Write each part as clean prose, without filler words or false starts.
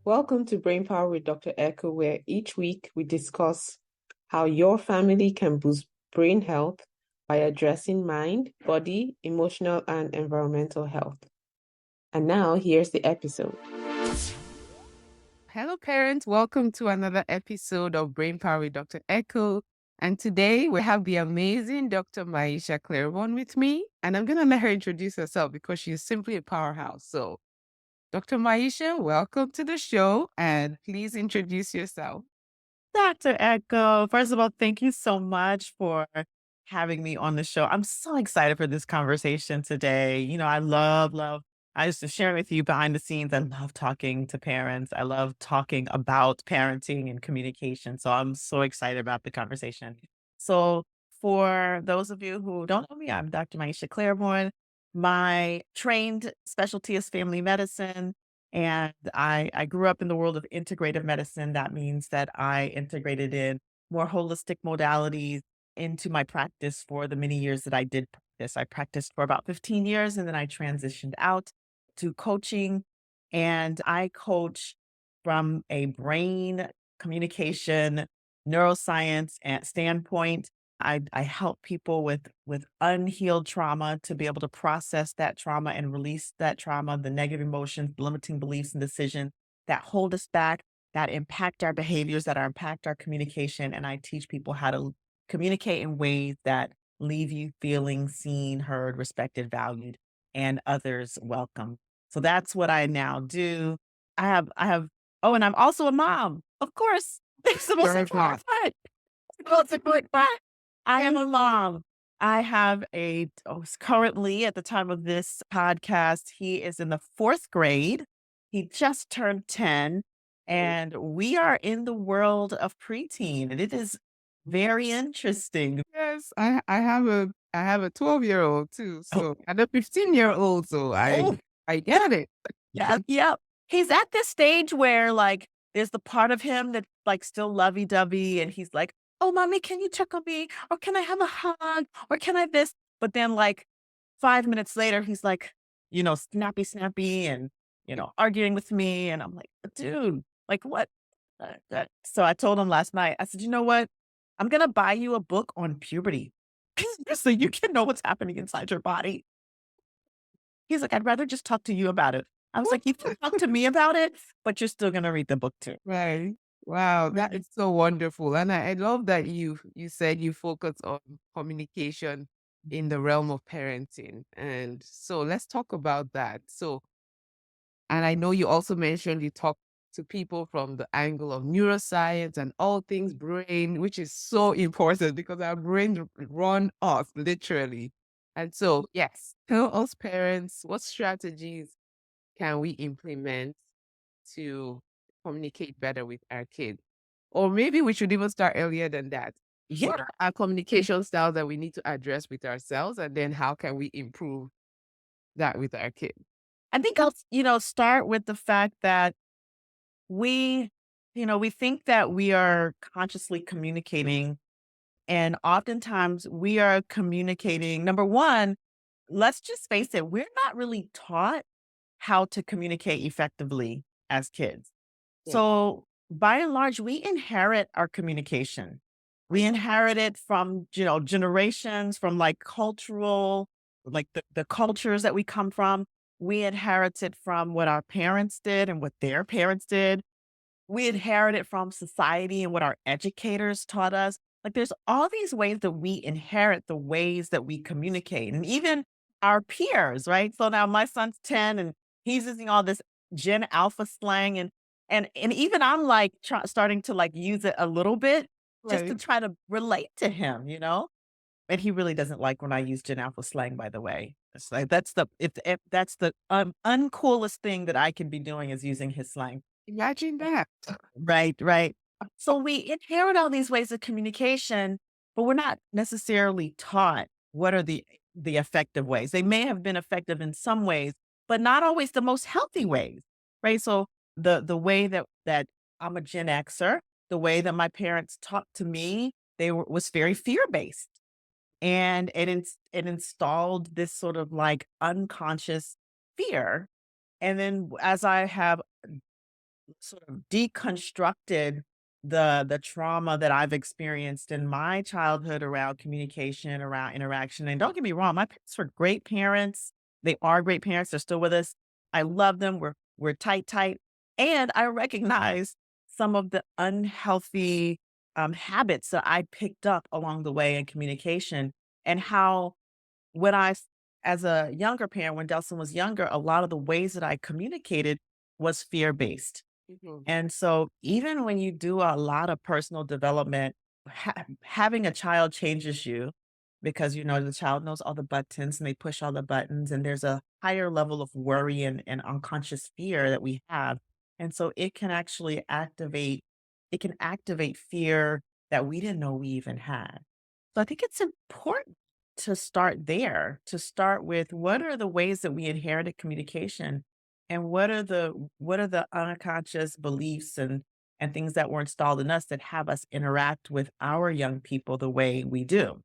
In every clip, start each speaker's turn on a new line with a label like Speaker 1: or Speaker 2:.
Speaker 1: Welcome to Brain Power with Dr. Echo, where each week we discuss how your family can boost brain health by addressing mind, body, emotional, and environmental health. And now, here's the episode. Hello, parents. Welcome to another episode of Brain Power with Dr. Echo. And today we have the amazing Dr. Maiysha Clairborne with me. And I'm going to let her introduce herself because she's simply a powerhouse. So, Dr. Maiysha, welcome to the show, and please introduce yourself.
Speaker 2: Dr. Echo, first of all, thank you so much for having me on the show. I'm so excited for this conversation today. I used to share with you behind the scenes. I love talking to parents. I love talking about parenting and communication. So I'm so excited about the conversation. So, for those of you who don't know me, I'm Dr. Maiysha Clairborne. My trained specialty is family medicine. And I grew up in the world of integrative medicine. That means that I integrated in more holistic modalities into my practice for the many years that I did practice. I practiced for about 15 years and then I transitioned out to coaching. And I coach from a brain communication, neuroscience and standpoint. I help people with unhealed trauma to be able to process that trauma and release that trauma, the negative emotions, limiting beliefs and decisions that hold us back, that impact our behaviors, that impact our communication. And I teach people how to communicate in ways that leave you feeling seen, heard, respected, valued, and others welcome. So that's what I now do. Oh, and I'm also a mom. Of course. It's the most
Speaker 1: Very
Speaker 2: important
Speaker 1: fast.
Speaker 2: part. Well, it's a good part. I am a mom. I have currently at the time of this podcast, he is in the fourth grade. He just turned 10, and we are in the world of preteen, and it is very interesting.
Speaker 1: Yes, I have a 12-year-old too,
Speaker 2: Oh,
Speaker 1: and a 15-year-old, so I
Speaker 2: oh,
Speaker 1: I get it.
Speaker 2: yeah, yeah. He's at this stage where, like, there's the part of him that's, like, still lovey-dovey, and he's like, "Oh, mommy, can you check on me? Or can I have a hug? Or can I this?" But then, like, 5 minutes later, he's like, snappy, snappy and, arguing with me, and I'm like, "Dude, like, what?" So I told him last night, I said, "You know what? I'm gonna buy you a book on puberty so you can know what's happening inside your body." He's like, "I'd rather just talk to you about it." I was like, "You can talk to me about it, but you're still gonna read the book too."
Speaker 1: Right. Wow, that
Speaker 2: Right.
Speaker 1: is so wonderful. And I love that you said you focus on communication in the realm of parenting. And so let's talk about that. So, and I know you also mentioned you talk to people from the angle of neuroscience and all things brain, which is so important because our brains run us literally. And so, yes, tell us parents what strategies can we implement to communicate better with our kids? Or maybe we should even start earlier than that. What
Speaker 2: Yeah.
Speaker 1: are our communication styles that we need to address with ourselves? And then how can we improve that with our kids?
Speaker 2: I think I'll start with the fact that we, we think that we are consciously communicating, and oftentimes we are communicating. Number one, let's just face it, we're not really taught how to communicate effectively as kids.
Speaker 1: Yeah.
Speaker 2: So, by and large, we inherit our communication. We inherit it from, generations, from like cultural, like the cultures that we come from. We inherit it from what our parents did and what their parents did. We inherit it from society and what our educators taught us. Like, there's all these ways that we inherit the ways that we communicate, and even our peers, right? So now my son's 10 and he's using all this Gen Alpha slang, and even I'm like starting to like use it a little bit just to
Speaker 1: Right.
Speaker 2: try to relate to him. And he really doesn't like when I use Gen Alpha slang, by the way. It's like if that's the uncoolest thing that I can be doing is using his slang.
Speaker 1: Imagine that.
Speaker 2: Right, right. So we inherit all these ways of communication, but we're not necessarily taught what are the effective ways. They may have been effective in some ways, but not always the most healthy ways. Right. So the way that I'm a Gen Xer, the way that my parents talked to me, was very fear based, and it installed this sort of like unconscious fear. And then as I have sort of deconstructed the trauma that I've experienced in my childhood around communication, around interaction. And don't get me wrong, my parents were great parents. They are great parents. They're still with us. I love them. We're tight, tight. And I recognize some of the unhealthy habits that I picked up along the way in communication, and how when as a younger parent, when Delson was younger, a lot of the ways that I communicated was fear based.
Speaker 1: Mhm.
Speaker 2: And so even when you do a lot of personal development, having a child changes you, because, the child knows all the buttons and they push all the buttons, and there's a higher level of worry and unconscious fear that we have. And so it can activate fear that we didn't know we even had. So I think it's important to start there, to start with what are the ways that we inherited communication, and what are the unconscious beliefs and things that were installed in us that have us interact with our young people the way we do.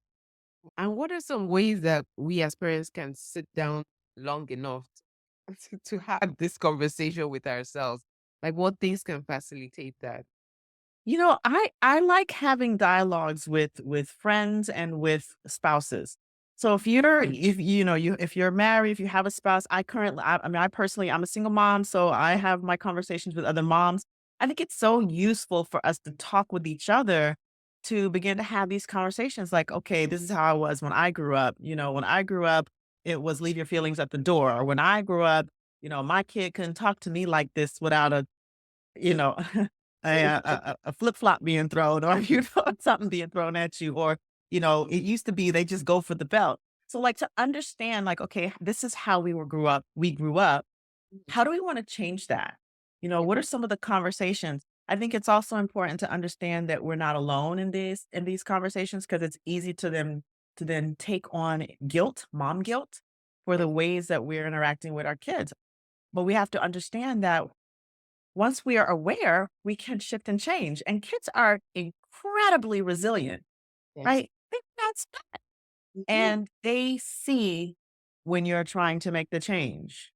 Speaker 1: And what are some ways that we as parents can sit down long enough to have this conversation with ourselves? Like what things can facilitate that?
Speaker 2: I like having dialogues with friends and with spouses. So if you're married, if you have a spouse, I mean, I personally, I'm a single mom, so I have my conversations with other moms. I think it's so useful for us to talk with each other, to begin to have these conversations like, okay, this is how I was when I grew up. When I grew up, it was leave your feelings at the door. Or when I grew up, my kid couldn't talk to me like this without you know, a flip-flop being thrown, or, something being thrown at you, or, it used to be they just go for the belt. So, like, to understand, like, okay, this is how we grew up. How do we wanna change that? What are some of the conversations? I think it's also important to understand that we're not alone in these conversations, because it's easy to then take on guilt, mom guilt, for the ways that we're interacting with our kids. But we have to understand that once we are aware, we can shift and change. And kids are incredibly resilient,
Speaker 1: Yes.
Speaker 2: right? That's
Speaker 1: Mhm.
Speaker 2: and they see when you're trying to make the change.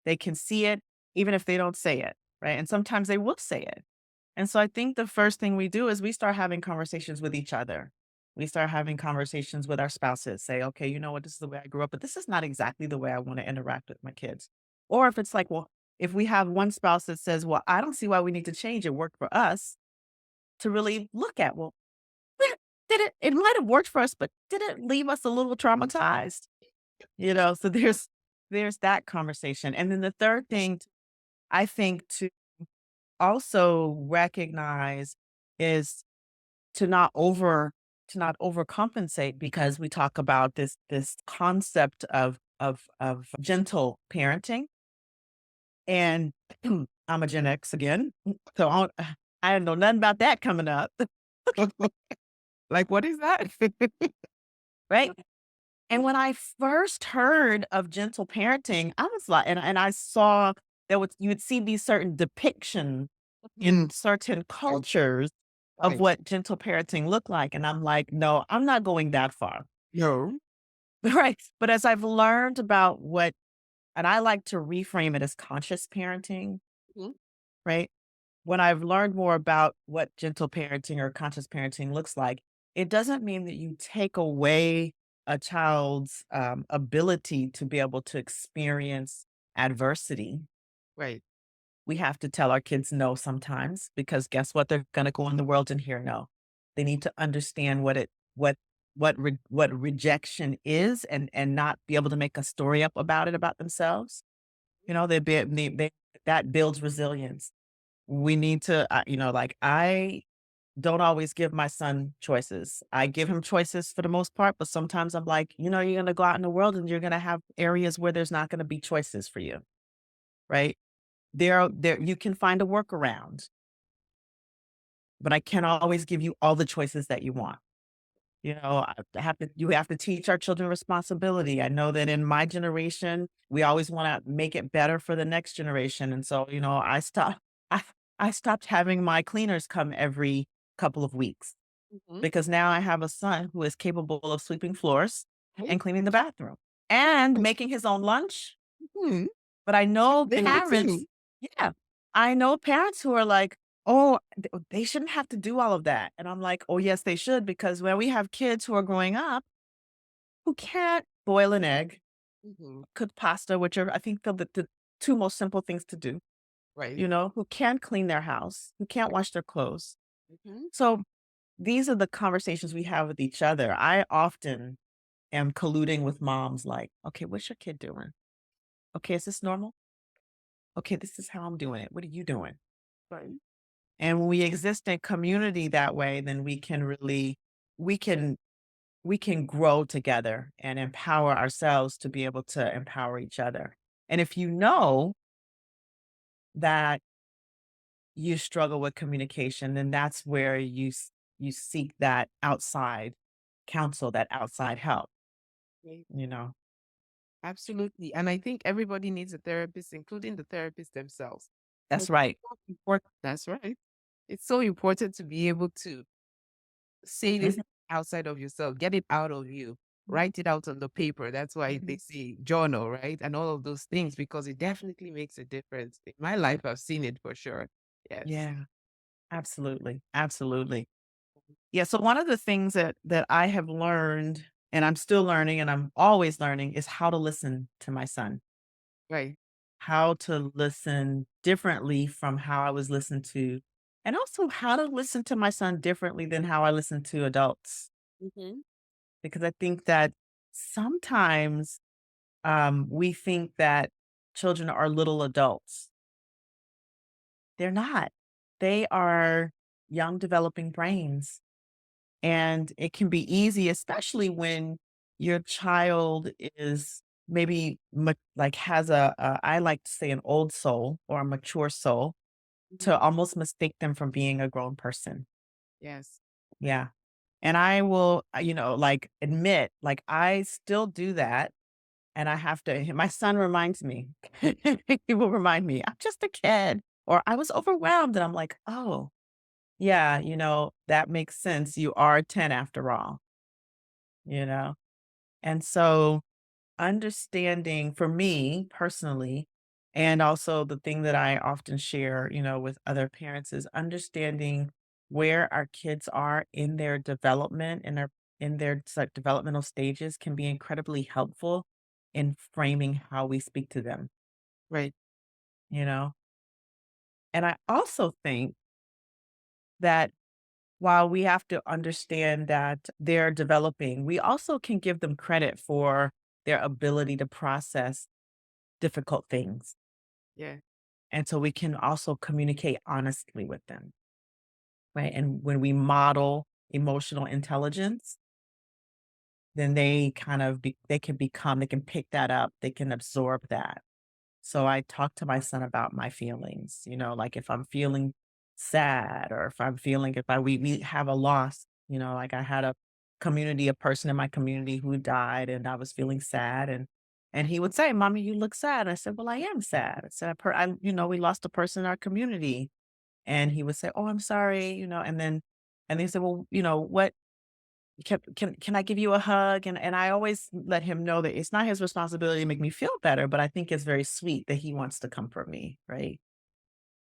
Speaker 2: They can see it even if they don't say it, right? And sometimes they will say it. And so I think the first thing we do is we start having conversations with each other. We start having conversations with our spouses, say, okay, you know what, this is the way I grew up, but this is not exactly the way I want to interact with my kids. Or if it's like, well, if we have one spouse that says, well, I don't see why we need to change, it worked for us, to really look at, well, where it might have worked for us, but did it leave us a little traumatized? So there's that conversation. And then the third thing, I think, to also recognize is to not over to not overcompensate, because we talk about this concept of gentle parenting. And I'm a Gen X again, so I don't know nothing about that coming up.
Speaker 1: Like what is that?
Speaker 2: Right. And when I first heard of gentle parenting, I was like, and I saw you would see these certain depictions
Speaker 1: Mhm.
Speaker 2: in certain cultures of
Speaker 1: Right.
Speaker 2: what gentle parenting looked like. And I'm like, no, I'm not going that far.
Speaker 1: No.
Speaker 2: Right. But as I've learned about and I like to reframe it as conscious parenting,
Speaker 1: Mhm.
Speaker 2: right? When I've learned more about what gentle parenting or conscious parenting looks like, it doesn't mean that you take away a child's ability to be able to experience adversity.
Speaker 1: Right.
Speaker 2: We have to tell our kids no sometimes, because guess what? They're going to go in the world and hear no. They need to understand what rejection is, and not be able to make a story up about it about themselves. That builds resilience. We need to, like, I don't always give my son choices. I give him choices for the most part, but sometimes I'm like, you're going to go out in the world and you're going to have areas where there's not going to be choices for you, right? You can find a workaround, but I can't always give you all the choices that you want. You have to teach our children responsibility. I know that in my generation, we always want to make it better for the next generation. And so, I, I stopped having my cleaners come every couple of weeks,
Speaker 1: Mhm.
Speaker 2: because now I have a son who is capable of sweeping floors
Speaker 1: Right.
Speaker 2: and cleaning the bathroom and making his own lunch.
Speaker 1: Mhm.
Speaker 2: But I know
Speaker 1: They do
Speaker 2: parents,
Speaker 1: too.
Speaker 2: yeah. I know parents who are like, "Oh, they shouldn't have to do all of that." And I'm like, "Oh, yes, they should, because when we have kids who are growing up who can't boil an egg,
Speaker 1: Mhm.
Speaker 2: cook pasta, which are, I think, the 2 most simple things to do,
Speaker 1: Right.
Speaker 2: who can't clean their house, who can't wash their clothes."
Speaker 1: Mhm.
Speaker 2: So, these are the conversations we have with each other. I often am colluding with moms like, "Okay, what's your kid doing? Okay, is this normal? Okay, this is how I'm doing it. What are you doing?"
Speaker 1: Right.
Speaker 2: And when we exist in community that way, then we can we can grow together and empower ourselves to be able to empower each other. And if you know that you struggle with communication, then that's where you seek that outside counsel, that outside help,
Speaker 1: Right.
Speaker 2: you know.
Speaker 1: Absolutely. And I think everybody needs a therapist, including the therapist themselves.
Speaker 2: That's
Speaker 1: Because
Speaker 2: right.
Speaker 1: it's so important. That's right. It's so important to be able to say this
Speaker 2: Mhm.
Speaker 1: outside of yourself, get it out of you, write it out on the paper. That's why they
Speaker 2: Mhm.
Speaker 1: say journal, right? And all of those things, because it definitely makes a difference. In my life, I've seen it for sure. Yes.
Speaker 2: Yeah, absolutely. Absolutely. Yeah, so one of the things that I have learned, and I'm still learning and I'm always learning, is how to listen to my son.
Speaker 1: Right.
Speaker 2: How to listen differently from how I was listened to, and also how to listen to my son differently than how I listen to adults.
Speaker 1: Hmm.
Speaker 2: Because I think that sometimes, we think that children are little adults. They're not. They are young developing brains. And it can be easy, especially when your child is maybe like has I like to say an old soul or a mature soul, to
Speaker 1: Hmm.
Speaker 2: almost mistake them from being a grown person.
Speaker 1: Yes.
Speaker 2: Yeah. And I will, like, admit, like, I still do that. And I have to, my son reminds me, he will remind me, I'm just a kid, or I was overwhelmed. And I'm like, oh, yeah, that makes sense. You are 10 after all, you know? And so understanding for me personally, and also the thing that I often share, with other parents, is understanding where our kids are in their development and in their developmental stages can be incredibly helpful in framing how we speak to them,
Speaker 1: Right.
Speaker 2: you know? And I also think that while we have to understand that they're developing, we also can give them credit for their ability to process difficult things.
Speaker 1: Yeah.
Speaker 2: And so we can also communicate honestly with them, right? And when we model emotional intelligence, then they can pick that up, they can absorb that. So I talk to my son about my feelings, like if I'm feeling sad, or if I'm feeling, if I we have a loss, like I had a person in my community who died, and I was feeling sad, and he would say, "Mommy, you look sad." I said, "Well, I am sad." I said, we lost a person in our community." And he would say, "Oh, I'm sorry," and they said, "Well, what can I give you a hug?" And I always let him know that it's not his responsibility to make me feel better, but I think it's very sweet that he wants to comfort me, right?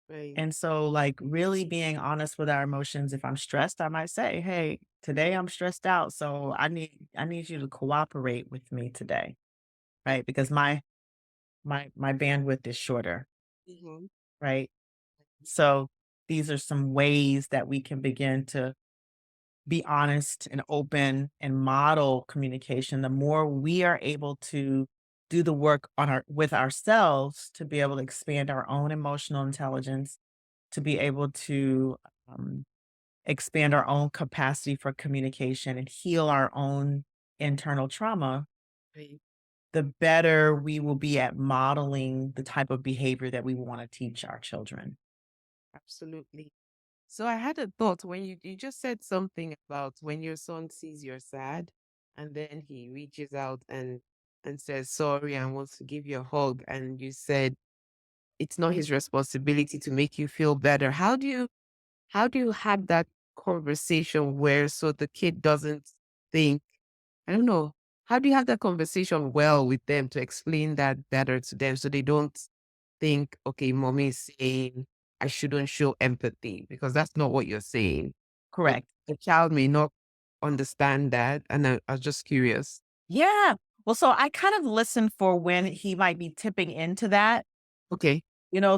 Speaker 1: Right.
Speaker 2: And so, like, really being honest with our emotions. If I'm stressed, I might say, "Hey, today I'm stressed out, so I need you to cooperate with me today," right? Because my bandwidth is shorter,
Speaker 1: Hmm.
Speaker 2: right? So these are some ways that we can begin to be honest and open and model communication. The more we are able to do the work on our with ourselves, to be able to expand our own emotional intelligence, to be able to um, expand our own capacity for communication and heal our own internal trauma,
Speaker 1: Right.
Speaker 2: the better we will be at modeling the type of behavior that we want to teach our children.
Speaker 1: Absolutely. So I had a thought when you just said something about when your son sees you're sad and then he reaches out and says sorry and wants to give you a hug, and you said it's not his responsibility to make you feel better. How do you have that conversation where so the kid doesn't think, I don't know, how do you have that conversation well with them to explain that better to them so they don't think, okay, mommy is saying I shouldn't show empathy because that's not what you're saying. But
Speaker 2: Correct.
Speaker 1: the child may not understand that, and I was just curious.
Speaker 2: Yeah. Well, so I kind of listen for when he might be tipping into that.
Speaker 1: Okay.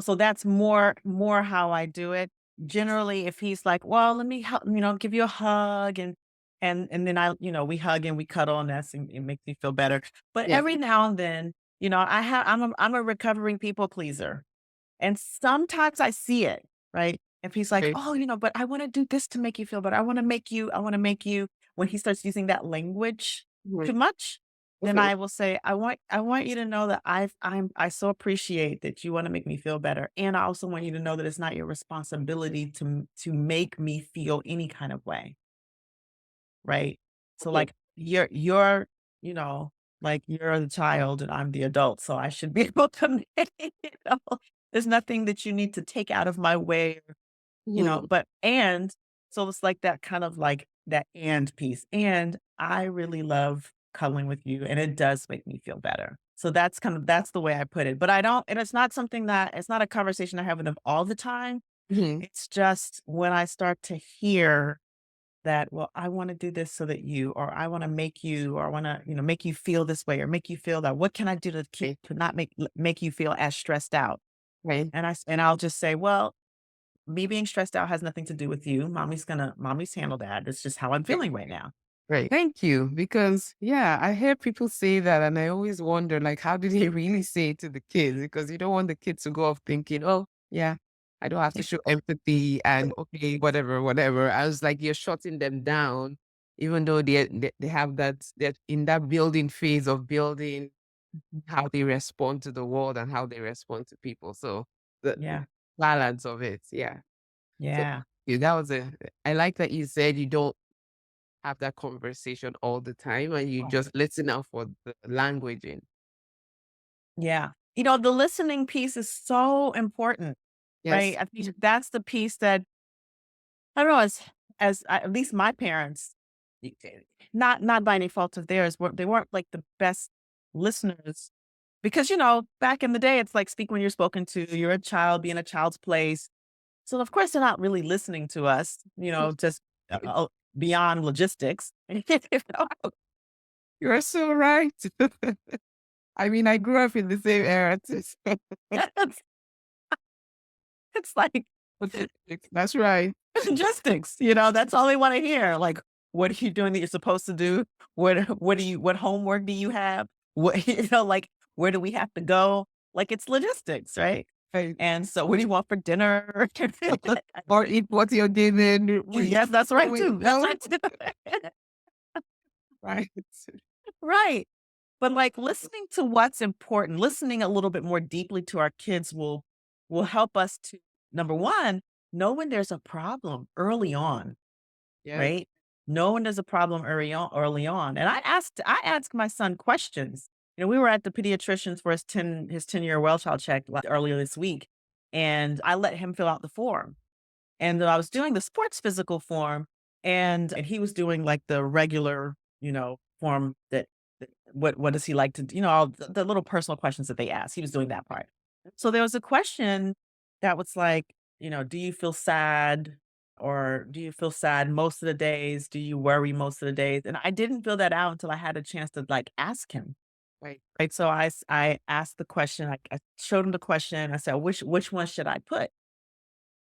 Speaker 2: So that's more how I do it. Generally, if he's like, "Well, let me help, give you a hug," and then we hug and we cuddle, and it makes me feel better. But
Speaker 1: Yeah.
Speaker 2: every now and then, I'm a recovering people pleaser. And sometimes I see it, right? If he's like,
Speaker 1: Okay.
Speaker 2: "Oh, but I wanna do this to make you feel better. I wanna make you," when he starts using that language too
Speaker 1: Mhm.
Speaker 2: much, then
Speaker 1: Okay.
Speaker 2: I will say, "I want you to know that I so appreciate that you wanna make me feel better, and I also want you to know that it's not your responsibility to make me feel any kind of way." Right? So,
Speaker 1: Okay.
Speaker 2: like, you know, you're the child and I'm the adult, so I should be able to make there's nothing that you need to take out of my way,
Speaker 1: Mhm.
Speaker 2: so it's like that kind of like that "and" piece, "And I really love cuddling with you, and it does make me feel better." So that's the way I put it, but I don't and it's not a conversation I have with him all the time.
Speaker 1: Mhm.
Speaker 2: It's just when I start to hear that, "Well, I wanna do this so that or I wanna make you, or I wanna, make you feel this way or make you feel that. What can I do
Speaker 1: Okay.
Speaker 2: to not make you feel as stressed out?"
Speaker 1: Right.
Speaker 2: And I'll just say, "Well, me being stressed out has nothing to do with you. Mommy's handle that. It's just how I'm
Speaker 1: Right.
Speaker 2: feeling right now."
Speaker 1: Right. Thank you. Because yeah, I hear people say that and I always wonder like how do they really say it to the kids? Because you don't want the kids to go off thinking, oh yeah, I don't have to show empathy and okay, whatever, whatever. I was like, you're shutting them down, even though they have they're in that building phase of building how they respond to the world and how they respond to people. So the
Speaker 2: Yeah.
Speaker 1: balance of it. Yeah. So
Speaker 2: Yeah.
Speaker 1: yeah, that was I like that you said you don't have that conversation all the time and you just listen out for the languaging.
Speaker 2: Yeah. The listening piece is so important, right?
Speaker 1: Yes.
Speaker 2: I think that's the piece that I don't know, at least my parents, not by any fault of theirs, they weren't like the best listeners because back in the day, it's like speak when you're spoken to. You're a child, be in a child's place. So of course they're not really listening to us. Just uh, uh, beyond logistics.
Speaker 1: You're so right. I mean, I grew up in the same era too.
Speaker 2: it's, it's like
Speaker 1: That's right.
Speaker 2: logistics. That's all they want to hear. Like, what are you doing that you're supposed to do? What homework do you have? What like where do we have to go? Like it's logistics, right?
Speaker 1: Right.
Speaker 2: And so what do you want for dinner?
Speaker 1: Or eat what you're given.
Speaker 2: Yes, that's right
Speaker 1: Wait,
Speaker 2: too. That's
Speaker 1: no,
Speaker 2: right too.
Speaker 1: right.
Speaker 2: Right. But like listening to what's important, listening a little bit more deeply to our kids will help us to number one, know when there's a problem early on.
Speaker 1: Yes.
Speaker 2: Right? No one does a problem early on. And I asked my son questions. We were at the pediatrician's for his 10-year well child check earlier this week, and I let him fill out the form. And then I was doing the sports physical form, and he was doing like the regular, form that what does he like to do, all the little personal questions that they ask. He was doing that part. So there was a question that was like, do you feel sad? Or do you feel sad most of the days? Do you worry most of the days? And I didn't feel that out until I had a chance to like ask him.
Speaker 1: Right.
Speaker 2: Right. So I asked the question, I showed him the question. I said, which one should I put?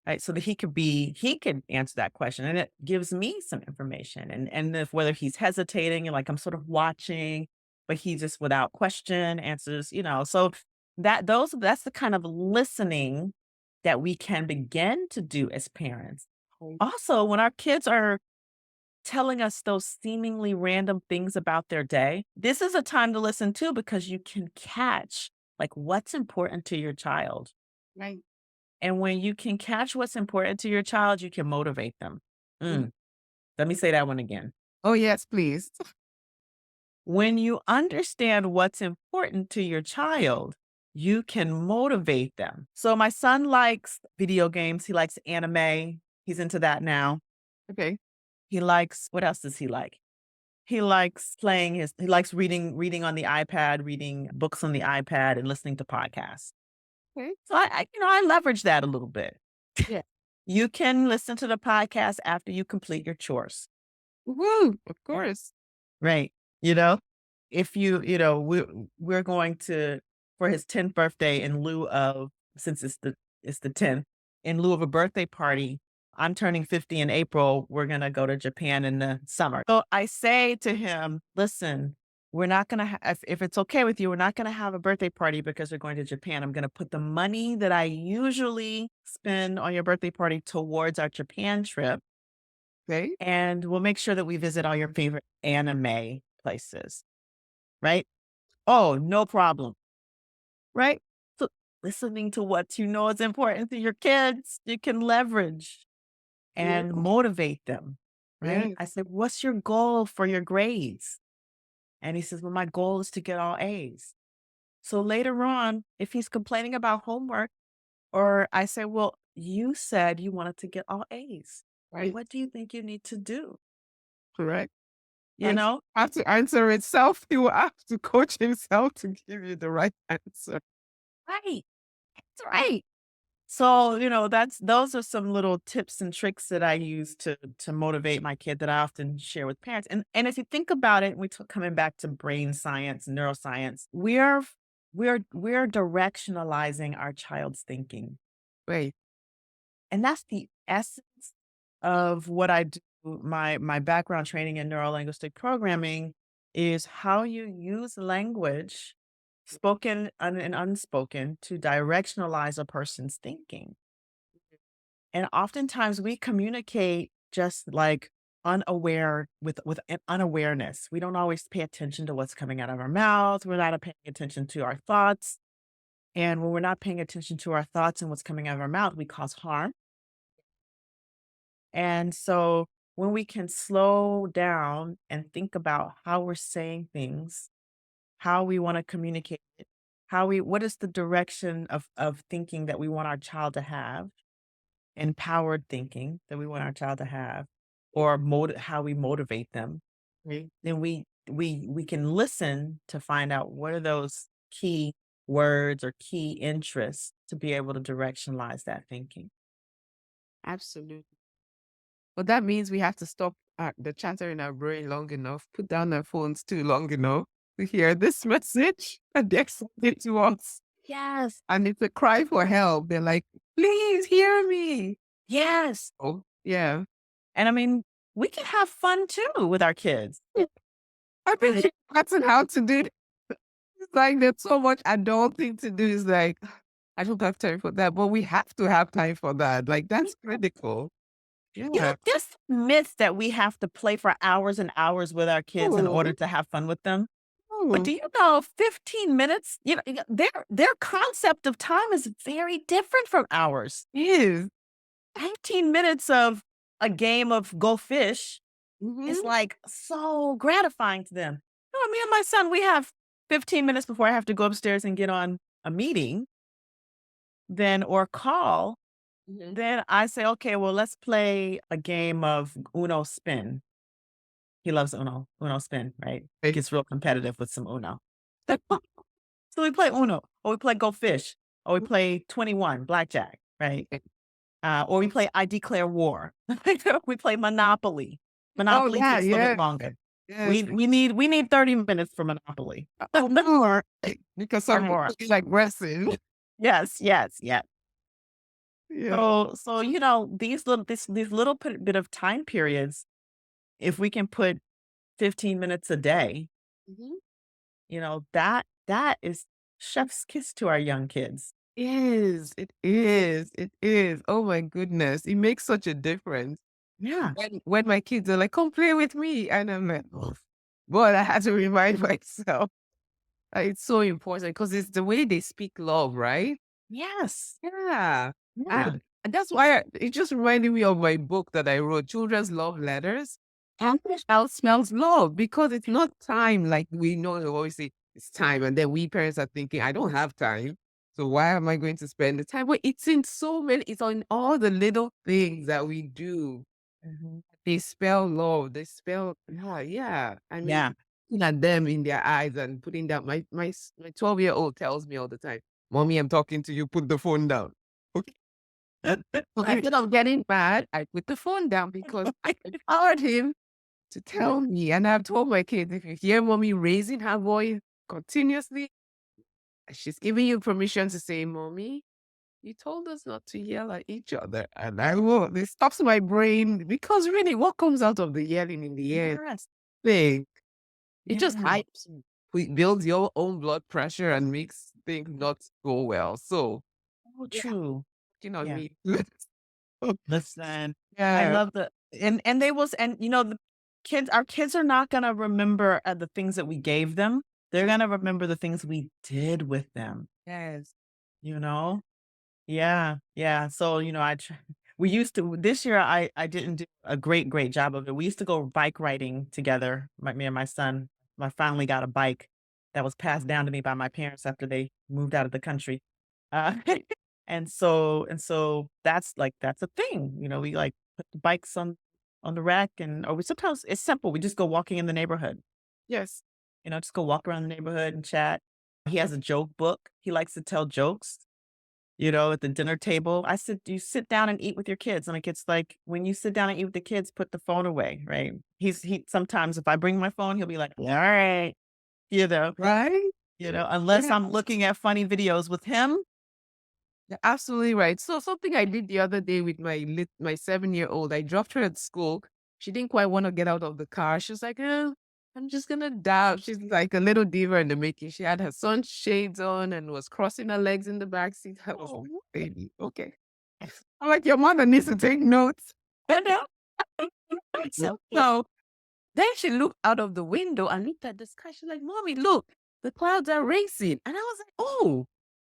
Speaker 2: Right, so that he could answer that question, and it gives me some information, and if whether he's hesitating and, like, I'm sort of watching, but he just without question answers, so that's the kind of listening that we can begin to do as parents.
Speaker 1: Right.
Speaker 2: Also, when our kids are telling us those seemingly random things about their day, this is a time to listen too because you can catch, like, what's important to your child.
Speaker 1: Right.
Speaker 2: And when you can catch what's important to your child, you can motivate them.
Speaker 1: Mhm.
Speaker 2: Mm, let me say that one again.
Speaker 1: Oh, yes, please.
Speaker 2: When you understand what's important to your child, you can motivate them. So my son likes video games. He likes anime. He's into that now.
Speaker 1: Okay.
Speaker 2: What else does he like? He likes reading on the iPad, reading books on the iPad and listening to podcasts.
Speaker 1: Okay.
Speaker 2: So I leverage that a little bit.
Speaker 1: Yeah.
Speaker 2: You can listen to the podcast after you complete your chores.
Speaker 1: Woo, of course.
Speaker 2: Right. You know, if we're going to for his 10th birthday in lieu of since it's the 10th, in lieu of a birthday party, I'm turning 50 in April. We're gonna go to Japan in the summer. So I say to him, listen, we're not gonna if it's okay with you, we're not gonna have a birthday party because we're going to Japan. I'm gonna put the money that I usually spend on your birthday party towards our Japan trip,
Speaker 1: Okay.
Speaker 2: and we'll make sure that we visit all your favorite anime places, right? Oh, no problem, right? So listening to what you know is important to your kids, you can leverage
Speaker 1: Yeah.
Speaker 2: and motivate them, right?
Speaker 1: Yes.
Speaker 2: I said, what's your goal for your grades? And he says, well, my goal is to get all A's. So later on, if he's complaining about homework, or I say, well, you said you wanted to get all A's.
Speaker 1: Right.
Speaker 2: What do you think you need to do?
Speaker 1: Correct.
Speaker 2: You
Speaker 1: And
Speaker 2: know,
Speaker 1: have to answer itself. He will have to coach himself to give you the right answer.
Speaker 2: right. That's right. So, that's those are some little tips and tricks that I use to motivate my kid that I often share with parents. And if you think about it, coming back to brain science, neuroscience, we're directionalizing our child's thinking.
Speaker 1: Right.
Speaker 2: And that's the essence of what I do. My background training in neuro-linguistic programming is how you use language, spoken and unspoken, to directionalize a person's thinking. And oftentimes we communicate just like unaware with an unawareness. We don't always pay attention to what's coming out of our mouth. We're not paying attention to our thoughts. And when we're not paying attention to our thoughts and what's coming out of our mouth, we cause harm. And so when we can slow down and think about how we're saying things, how we want to communicate it, what is the direction of thinking that we want our child to have, empowered thinking that we want our child to have, or how we motivate them,
Speaker 1: Right.
Speaker 2: then we can listen to find out what are those key words or key interests to be able to directionalize that thinking.
Speaker 1: Absolutely. But that means we have to stop the chatter in our brain long enough, put down our phones too long enough to hear this message and they send it to us.
Speaker 2: Yes.
Speaker 1: And it's a cry for help. They're like, please hear me.
Speaker 2: Yes.
Speaker 1: Oh, yeah.
Speaker 2: And I mean, we can have fun too with our kids.
Speaker 1: I've been forgotten how to do it. It's like there's so much adulting to do. It's like, I don't have time for that, but we have to have time for that. Like, that's critical. Yeah.
Speaker 2: This myth that we have to play for hours and hours with our kids in order
Speaker 1: Oh,
Speaker 2: to have fun with them. But
Speaker 1: oh,
Speaker 2: do you know 15 minutes, their concept of time is very different from ours.
Speaker 1: it is.
Speaker 2: 15 minutes of a game of go fish is
Speaker 1: Mm-hmm.
Speaker 2: like so gratifying to them. Me and my son, we have 15 minutes before I have to go upstairs and get on a meeting, then or call.
Speaker 1: Hmm.
Speaker 2: Then I say, okay, well, let's play a game of Uno spin. He loves Uno spin, right?
Speaker 1: Right.
Speaker 2: Gets real competitive with some Uno. So we play Uno, or we play Go Fish, or we play 21 Blackjack, right? Or we play I Declare War. We play Monopoly.
Speaker 1: Oh,
Speaker 2: Monopoly
Speaker 1: yeah,
Speaker 2: takes a little bit
Speaker 1: yeah.
Speaker 2: longer.
Speaker 1: Yes.
Speaker 2: We need 30 minutes for Monopoly.
Speaker 1: Oh, more. Because
Speaker 2: Or
Speaker 1: some
Speaker 2: more.
Speaker 1: people like wrestling.
Speaker 2: Yes, yes, yes.
Speaker 1: Yeah.
Speaker 2: So these little bit of time periods, if we can put 15 minutes a day,
Speaker 1: Mhm.
Speaker 2: that is chef's kiss to our young kids.
Speaker 1: It is, it is. Oh my goodness. It makes such a difference.
Speaker 2: Yeah.
Speaker 1: When my kids are like, come play with me. And I'm like, oh. But I had to remind myself that it's so important because it's the way they speak love, right?
Speaker 2: Yes.
Speaker 1: Yeah.
Speaker 2: Yeah.
Speaker 1: And that's why it just reminded me of my book that I wrote, Children's Love Letters. And the child smells love because it's not time like we know they always say it's time. And then we parents are thinking, I don't have time. So why am I going to spend the time? But it's in so many, it's on all the little things that we do.
Speaker 2: Mhm.
Speaker 1: They spell love. They spell, yeah, yeah. I mean,
Speaker 2: Yeah.
Speaker 1: looking at them in their eyes and putting down my 12-year-old tells me all the time, Mommy, I'm talking to you, put the phone down. Okay. So instead of getting mad, I put the phone down because I empowered him to tell me. And I've told my kids, if you hear mommy raising her voice continuously, she's giving you permission to say, mommy, you told us not to yell at each other. And I will. This stops my brain because really what comes out of the yelling in the air
Speaker 2: Yes.
Speaker 1: thing, it just
Speaker 2: Yeah.
Speaker 1: hypes, builds your own blood pressure and makes things not go well. So
Speaker 2: Oh,
Speaker 1: yeah,
Speaker 2: true.
Speaker 1: working on
Speaker 2: Yeah.
Speaker 1: me.
Speaker 2: Listen, I
Speaker 1: Yeah.
Speaker 2: love the and they will and the kids our kids are not gonna remember, the things that we gave them. They're gonna remember the things we did with them,
Speaker 1: Yes.
Speaker 2: you know? Yeah, yeah. So, we used to this year I didn't do a great job of it. We used to go bike riding together, me and my son. I finally got a bike that was passed down to me by my parents after they moved out of the country. Uh, and so that's a thing. We like put the bikes on the rack or we sometimes it's simple. We just go walking in the neighborhood.
Speaker 1: Yes.
Speaker 2: Just go walk around the neighborhood and chat. He has a joke book. He likes to tell jokes at the dinner table. You sit down and eat with your kids. And it's like, when you sit down and eat with the kids, put the phone away, right? Sometimes if I bring my phone, he'll be like, all right, you know,
Speaker 1: Right?
Speaker 2: unless
Speaker 1: Yeah.
Speaker 2: I'm looking at funny videos with him.
Speaker 1: You're absolutely right. So something I did the other day with my 7-year-old, I dropped her at school. She didn't quite want to get out of the car. She was like, I'm just gonna dab. She's like a little diva in the making. She had her sunshades on and was crossing her legs in the back seat. I was like,
Speaker 2: Oh,
Speaker 1: baby, okay. I'm like, your mother needs to take notes. And so then she looked out of the window and looked at the sky. She's like, Mommy, look, the clouds are racing. And I was like, oh.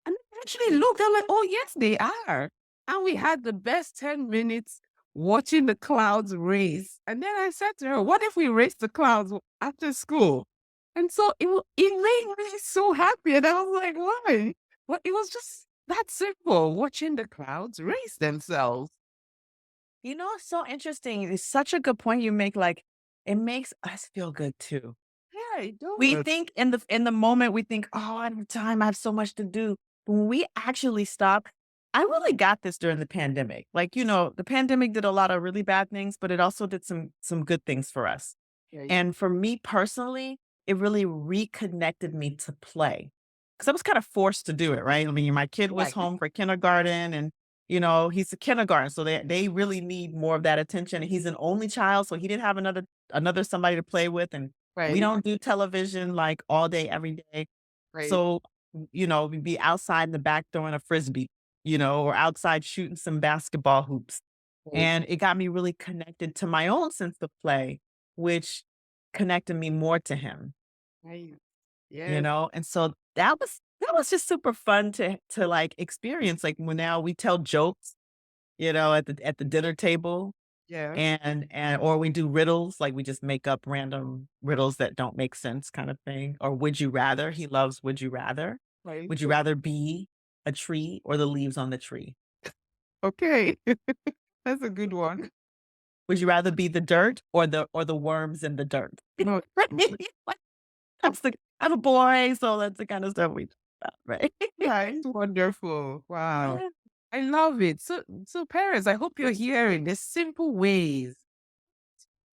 Speaker 1: And I actually looked, I'm like, oh, yes, they are. And we had the best 10 minutes watching the clouds race. And then I said to her, what if we race the clouds after school? And so it made me so happy. And I was like, why? Well, it was just that simple, watching the clouds race themselves.
Speaker 2: it's so interesting. It's such a good point you make. Like, it makes us feel good too.
Speaker 1: Yeah, it
Speaker 2: We
Speaker 1: does.
Speaker 2: think in the moment, we think, "Oh, I don't have time, I have so much to do." But when we actually stop I really got this during the pandemic. Like, the pandemic did a lot of really bad things, but it also did some good things for us.
Speaker 1: Yeah,
Speaker 2: And for me personally, it really reconnected me to play because I was kind of forced to do it, right? I mean, my kid was
Speaker 1: right,
Speaker 2: home for kindergarten and, he's a kindergarten. So they really need more of that attention. And he's an only child. So he didn't have another somebody to play with. And we
Speaker 1: right,
Speaker 2: don't do television like all day, every day.
Speaker 1: right,
Speaker 2: So, we'd be outside in the back throwing a frisbee, or outside shooting some basketball hoops.
Speaker 1: right,
Speaker 2: And it got me really connected to my own sense of play, which connected me more to him,
Speaker 1: right. Yes,
Speaker 2: And so that was just super fun to like experience. Like when now we tell jokes, at the dinner table
Speaker 1: yeah,
Speaker 2: and or we do riddles, like we just make up random riddles that don't make sense kind of thing. Or would you rather? He loves would you rather?
Speaker 1: right.
Speaker 2: Would you rather be a tree or the leaves on the tree?
Speaker 1: Okay. That's a good one.
Speaker 2: Would you rather be the dirt or the worms in the dirt?
Speaker 1: No,
Speaker 2: Like, that's the I'm a boy, so that's the kind of stuff we talk about, right?
Speaker 1: that's wonderful. Wow. I love it. So parents, I hope you're hearing the simple ways.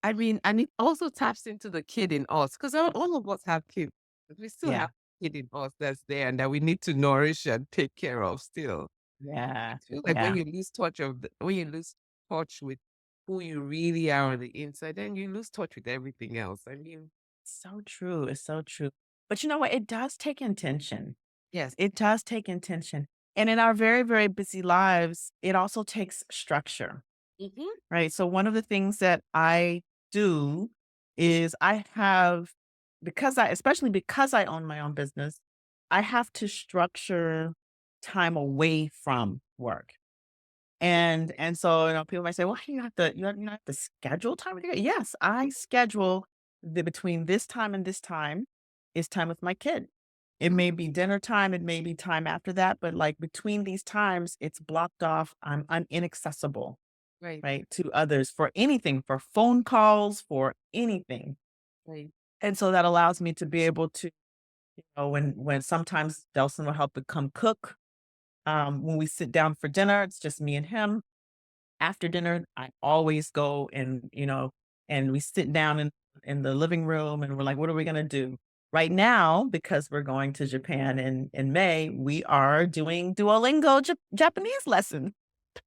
Speaker 1: I mean, and it also taps into the kid in us because all of us have kids. But we still
Speaker 2: Yeah,
Speaker 1: have a kid in us that's there and that we need to nourish and take care of still. I
Speaker 2: yeah,
Speaker 1: feel like
Speaker 2: yeah.
Speaker 1: when you lose touch with who you really are on the inside, then you lose touch with everything else. I mean,
Speaker 2: So true, it's so true. But you know what? It does take intention.
Speaker 1: yes.
Speaker 2: It does take intention. And in our very, very busy lives, it also takes structure,
Speaker 1: Hmm.
Speaker 2: right? So one of the things that I do is I have especially because I own my own business, I have to structure time away from work. And so, people might say, "Well, you don't have to schedule time with your" Yes, I schedule the between this time and this time is time with my kid. It may be dinner time, it may be time after that, but, like, between these times, it's blocked off. I'm inaccessible,
Speaker 1: Right,
Speaker 2: right, to others for anything, for phone calls, for anything.
Speaker 1: right,
Speaker 2: And so that allows me to be able to, when sometimes Delson will help me come cook, When we sit down for dinner, it's just me and him. After dinner, I always go and, and we sit down in the living room and we're like, what are we gonna do? Right now, because we're going to Japan in May, we are doing Duolingo Japanese lesson.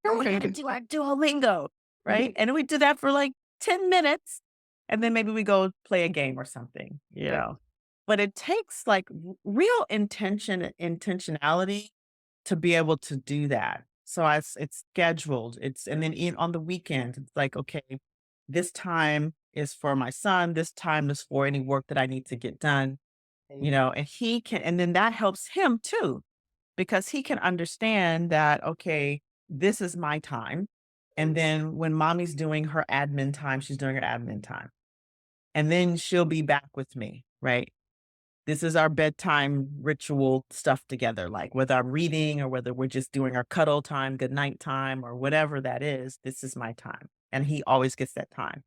Speaker 2: We're gonna
Speaker 1: Okay.
Speaker 2: do our Duolingo, right? And we do that for like 10 minutes, and then maybe we go play a game or something, you
Speaker 1: Right.
Speaker 2: know? But it takes like real intentionality to be able to do that. So it's scheduled. It's and then on the weekend, it's like, okay, this time is for my son, this time is for any work that I need to get done, and he can and then that helps him too, because he can understand that, okay, this is my time. And then when mommy's doing her admin time, she's doing her admin time. And then she'll be back with me, right? This is our bedtime ritual stuff together, like whether I'm reading or whether we're just doing our cuddle time, good night time, or whatever that is, this is my time. And he always gets that time.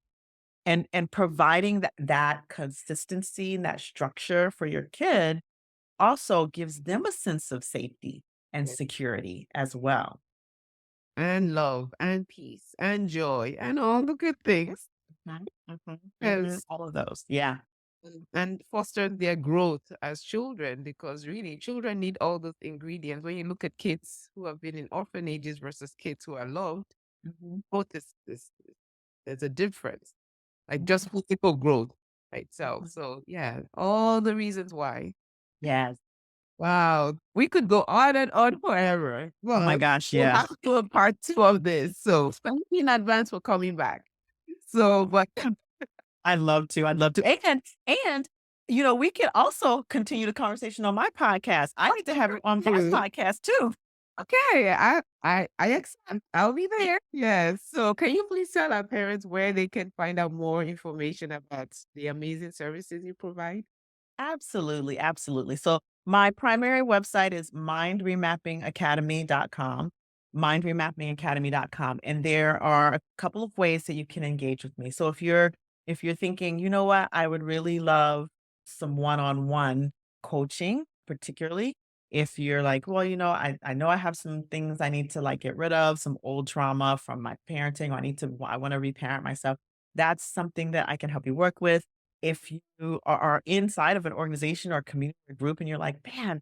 Speaker 2: And providing that consistency and that structure for your kid also gives them a sense of safety and security as well.
Speaker 1: And love and peace and joy and all the good things.
Speaker 2: Mhm, mhm, mhm,
Speaker 1: Yes.
Speaker 2: all of those. Yeah.
Speaker 1: And foster their growth as children, because really children need all those ingredients. When you look at kids who have been in orphanages versus kids who are loved,
Speaker 2: Mhm,
Speaker 1: both there's a difference, like
Speaker 2: mhm,
Speaker 1: just physical growth by itself.
Speaker 2: mhm.
Speaker 1: So yeah, all the reasons why.
Speaker 2: Yes.
Speaker 1: Wow, we could go on and on forever,
Speaker 2: Oh my
Speaker 1: but
Speaker 2: gosh,
Speaker 1: we'll
Speaker 2: yeah.
Speaker 1: have to do a part two of this. So thank you in advance for coming back. So, but
Speaker 2: I'd love to, I'd love to. And, we can also continue the conversation on my podcast. I need to have it on my podcast too.
Speaker 1: okay, I accept. I'll be there. Yes. So can you please tell our parents where they can find out more information about the amazing services you provide?
Speaker 2: Absolutely, absolutely. So my primary website is mindremappingacademy.com, mindremappingacademy.com. And there are a couple of ways that you can engage with me. So if you're thinking, you know what, I would really love some one-on-one coaching, particularly if you're like, well, I know I have some things I need to like get rid of, some old trauma from my parenting, or I want to reparent myself. That's something that I can help you work with. If you are inside of an organization or community or group and you're like, man,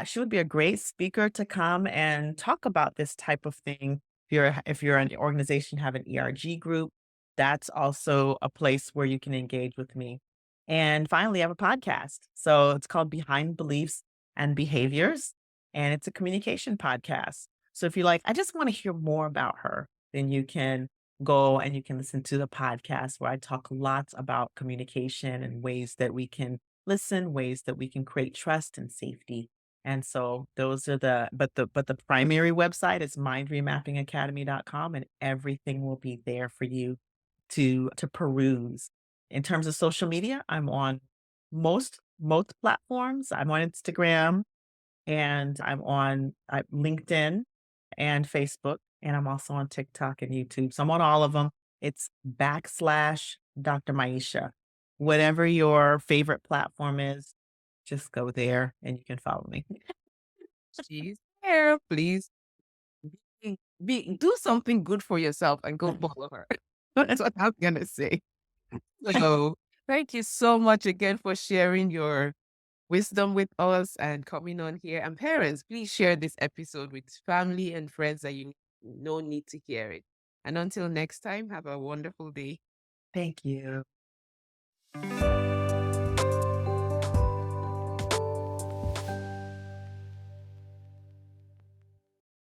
Speaker 2: she would be a great speaker to come and talk about this type of thing. If you're an organization, have an ERG group, that's also a place where you can engage with me. And finally, I have a podcast. So it's called Behind Beliefs and Behaviors, and it's a communication podcast. So if you're like, I just want to hear more about her, then you can go and you can listen to the podcast where I talk lots about communication and ways that we can listen, ways that we can create trust and safety. And so those are the primary website is mindremappingacademy.com, and everything will be there for you to peruse. In terms of social media, I'm on most platforms. I'm on Instagram, and I'm on LinkedIn and Facebook, and I'm also on TikTok and YouTube. So I'm on all of them. It's backslash Dr. Maisha. Whatever your favorite platform is, just go there and you can follow me.
Speaker 1: She's there. Please do something good for yourself and go follow her. That's what I'm gonna say. So thank you so much again for sharing your wisdom with us and coming on here. And parents, please share this episode with family and friends that you know need to hear it. And until next time, have a wonderful day.
Speaker 2: Thank you.